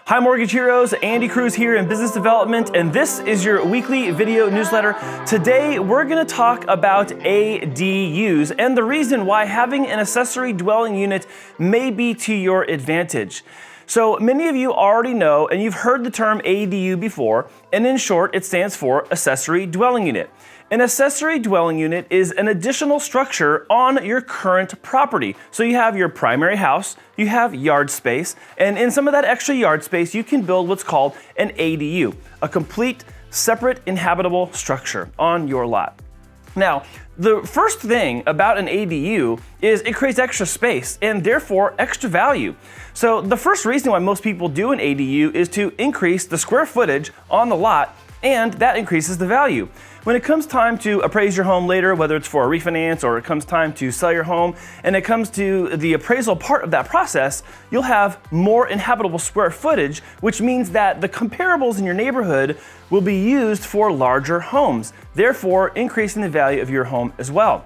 Hi Mortgage Heroes, Andy Cruz here in Business Development, and this is your weekly video newsletter. Today we're going to talk about ADUs and the reason why having an accessory dwelling unit may be to your advantage. So many of you already know and you've heard the term ADU before, and in short it stands for Accessory Dwelling Unit. An accessory dwelling unit is an additional structure on your current property. So you have your primary house, you have yard space, and in some of that extra yard space, you can build what's called an ADU, a complete, separate, inhabitable structure on your lot. Now, the first thing about an ADU is it creates extra space and therefore extra value. So the first reason why most people do an ADU is to increase the square footage on the lot, and that increases the value. When it comes time to appraise your home later, whether it's for a refinance or it comes time to sell your home, and it comes to the appraisal part of that process, you'll have more inhabitable square footage, which means that the comparables in your neighborhood will be used for larger homes, therefore increasing the value of your home as well.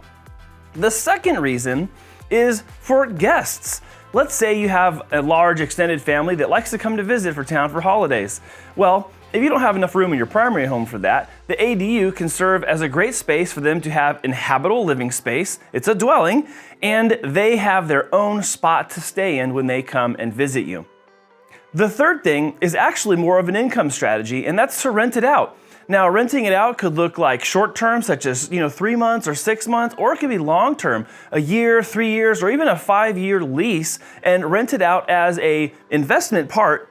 The second reason is for guests. Let's say you have a large extended family that likes to come to visit for town for holidays. Well, if you don't have enough room in your primary home for that, the ADU can serve as a great space for them to have inhabitable living space. It's a dwelling, and they have their own spot to stay in when they come and visit you. The third thing is actually more of an income strategy, and that's to rent it out. Now, renting it out could look like short term, such as 3 months or 6 months, or it could be long term, a year, 3 years, or even a 5-year lease, and rent it out as an investment part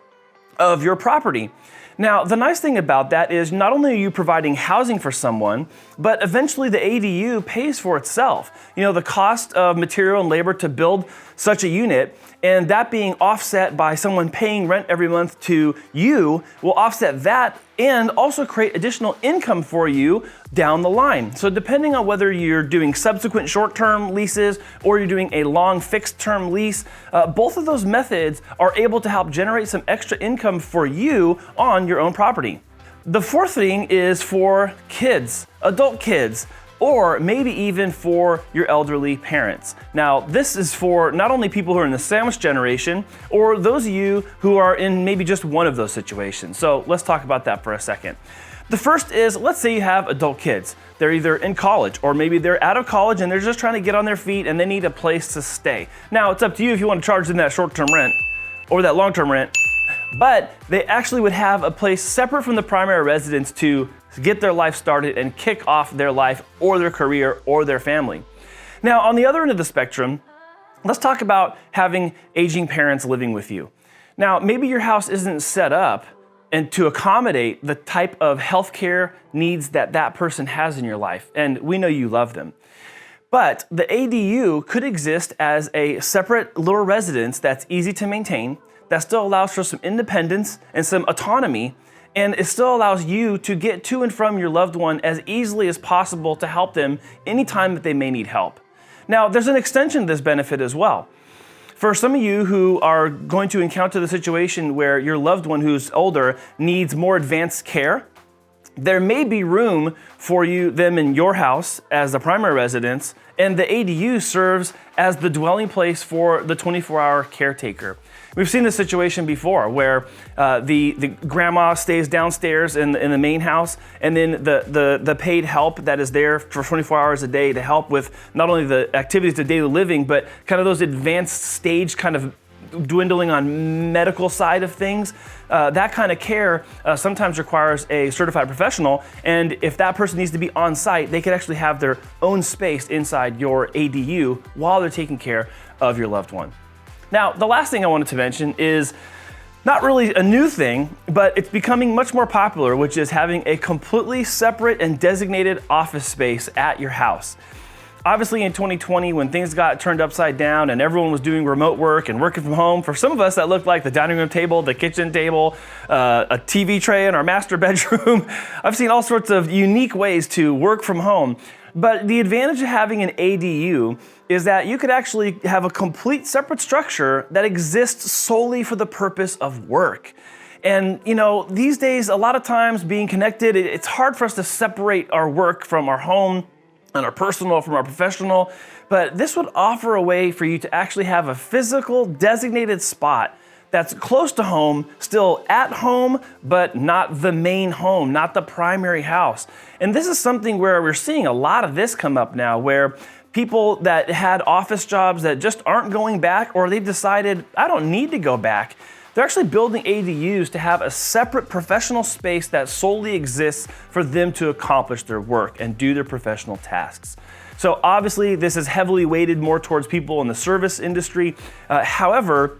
of your property. Now, the nice thing about that is not only are you providing housing for someone, but eventually the ADU pays for itself. The cost of material and labor to build such a unit, and that being offset by someone paying rent every month to you, will offset that and also create additional income for you down the line. So depending on whether you're doing subsequent short-term leases or you're doing a long fixed-term lease, both of those methods are able to help generate some extra income for you on your own property. The fourth thing is for kids, adult kids, or maybe even for your elderly parents. Now, this is for not only people who are in the sandwich generation, or those of you who are in maybe just one of those situations. So let's talk about that for a second. The first is, let's say you have adult kids. They're either in college or maybe they're out of college and they're just trying to get on their feet and they need a place to stay. Now, it's up to you if you want to charge them that short-term rent or that long-term rent, but they actually would have a place separate from the primary residence to get their life started and kick off their life or their career or their family. Now, on the other end of the spectrum, let's talk about having aging parents living with you. Now, maybe your house isn't set up and to accommodate the type of healthcare needs that that person has in your life, and we know you love them. But the ADU could exist as a separate little residence that's easy to maintain, that still allows for some independence and some autonomy, and it still allows you to get to and from your loved one as easily as possible to help them anytime that they may need help. Now, there's an extension to this benefit as well. For some of you who are going to encounter the situation where your loved one who's older needs more advanced care, there may be room for them in your house as the primary residence, and the ADU serves as the dwelling place for the 24-hour caretaker. We've seen this situation before where the grandma stays downstairs in the main house, and then the paid help that is there for 24 hours a day to help with not only the activities of daily living, but kind of those advanced stage kind of dwindling on medical side of things. That kind of care sometimes requires a certified professional, and if that person needs to be on site, they could actually have their own space inside your ADU while they're taking care of your loved one. Now, the last thing I wanted to mention is not really a new thing, but it's becoming much more popular, which is having a completely separate and designated office space at your house. Obviously in 2020, when things got turned upside down and everyone was doing remote work and working from home, for some of us that looked like the dining room table, the kitchen table, a TV tray in our master bedroom. I've seen all sorts of unique ways to work from home. But the advantage of having an ADU is that you could actually have a complete separate structure that exists solely for the purpose of work. And these days, a lot of times being connected, it's hard for us to separate our work from our home and our personal from our professional, but this would offer a way for you to actually have a physical designated spot that's close to home, still at home, but not the main home, not the primary house. And this is something where we're seeing a lot of this come up now, where people that had office jobs that just aren't going back, or they've decided, I don't need to go back. They're actually building ADUs to have a separate professional space that solely exists for them to accomplish their work and do their professional tasks. So obviously this is heavily weighted more towards people in the service industry. However,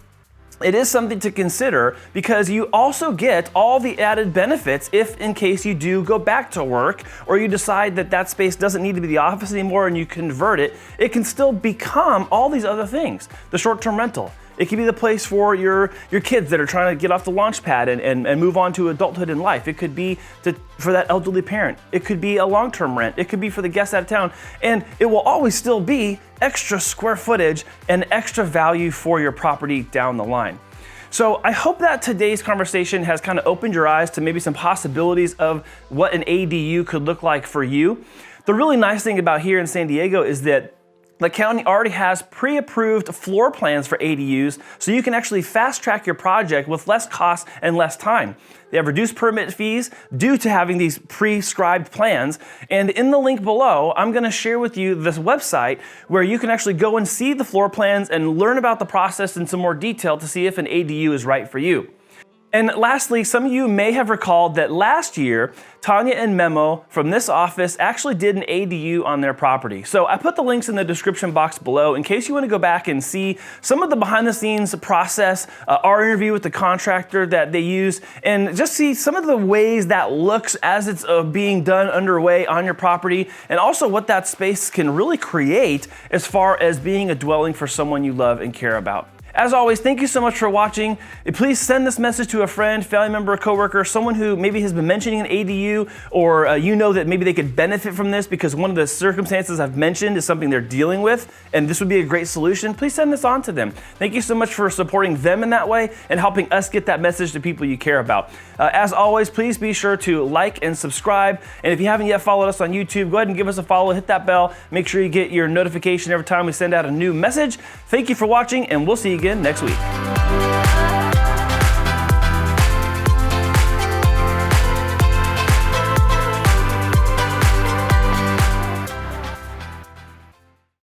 it is something to consider because you also get all the added benefits if in case you do go back to work or you decide that that space doesn't need to be the office anymore and you convert it, it can still become all these other things. The short-term rental. It could be the place for your kids that are trying to get off the launch pad and move on to adulthood in life. It could be for that elderly parent. It could be a long-term rent. It could be for the guests out of town. And it will always still be extra square footage and extra value for your property down the line. So I hope that today's conversation has kind of opened your eyes to maybe some possibilities of what an ADU could look like for you. The really nice thing about here in San Diego is that the county already has pre-approved floor plans for ADUs, so you can actually fast-track your project with less cost and less time. They have reduced permit fees due to having these prescribed plans. And in the link below, I'm gonna share with you this website where you can actually go and see the floor plans and learn about the process in some more detail to see if an ADU is right for you. And lastly, some of you may have recalled that last year, Tanya and Memo from this office actually did an ADU on their property. So I put the links in the description box below in case you want to go back and see some of the behind the scenes process, our interview with the contractor that they use, and just see some of the ways that looks as it's being done underway on your property, and also what that space can really create as far as being a dwelling for someone you love and care about. As always, thank you so much for watching. Please send this message to a friend, family member, coworker, someone who maybe has been mentioning an ADU, or you know that maybe they could benefit from this because one of the circumstances I've mentioned is something they're dealing with, and this would be a great solution. Please send this on to them. Thank you so much for supporting them in that way and helping us get that message to people you care about. As always, please be sure to like and subscribe. And if you haven't yet followed us on YouTube, go ahead and give us a follow, hit that bell, make sure you get your notification every time we send out a new message. Thank you for watching, and we'll see you again next week.